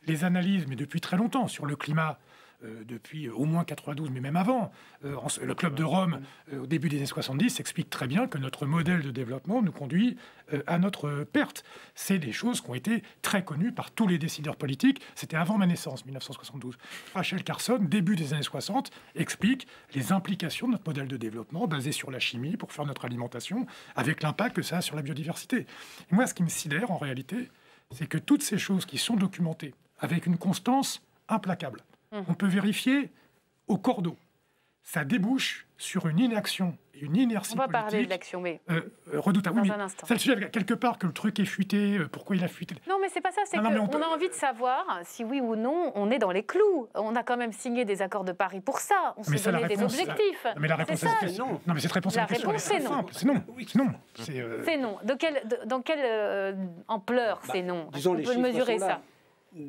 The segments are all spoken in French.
les analyses, mais depuis très longtemps, sur le climat, depuis au moins 92, mais même avant. Le Club de Rome, au début des années 70, explique très bien que notre modèle de développement nous conduit à notre perte. C'est des choses qui ont été très connues par tous les décideurs politiques. C'était avant ma naissance, 1972. Rachel Carson, début des années 60, explique les implications de notre modèle de développement basé sur la chimie pour faire notre alimentation, avec l'impact que ça a sur la biodiversité. Et moi, ce qui me sidère, en réalité, c'est que toutes ces choses qui sont documentées avec une constance implacable, on peut vérifier au cordeau. Ça débouche sur une inaction et une inertie politique. On va parler de l'action, mais redoutable. Dans Oui, un instant. Ça le sujet, quelque part, que le truc est fuité, pourquoi il a fuité. Non, mais c'est pas ça. C'est qu'on a envie de savoir si oui ou non on est dans les clous. On a quand même signé des accords de Paris pour ça. On s'est donné des objectifs. Mais la réponse est non. Non, mais cette réponse la réponse c'est non. C'est non. C'est non. C'est non. Dans quelle ampleur c'est non? Disons, on peut mesurer ça.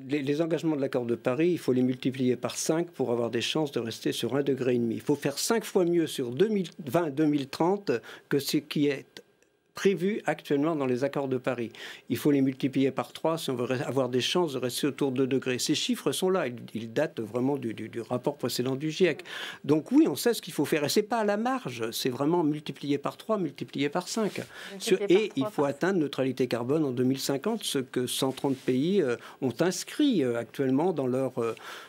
Les engagements de l'accord de Paris, il faut les multiplier par 5 pour avoir des chances de rester sur 1,5 degré. Il faut faire 5 fois mieux sur 2020-2030 que ce qui est prévu actuellement dans les accords de Paris. Il faut les multiplier par 3 si on veut avoir des chances de rester autour de 2 degrés. Ces chiffres sont là, ils datent vraiment du rapport précédent du GIEC. Donc oui, on sait ce qu'il faut faire. Et ce n'est pas à la marge, c'est vraiment multiplié par 3, multiplié par 5. Et il faut atteindre neutralité carbone en 2050, ce que 130 pays ont inscrit actuellement dans leur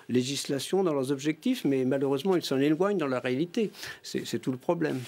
législation, dans leurs objectifs, mais malheureusement, ils s'en éloignent dans la réalité. C'est tout le problème.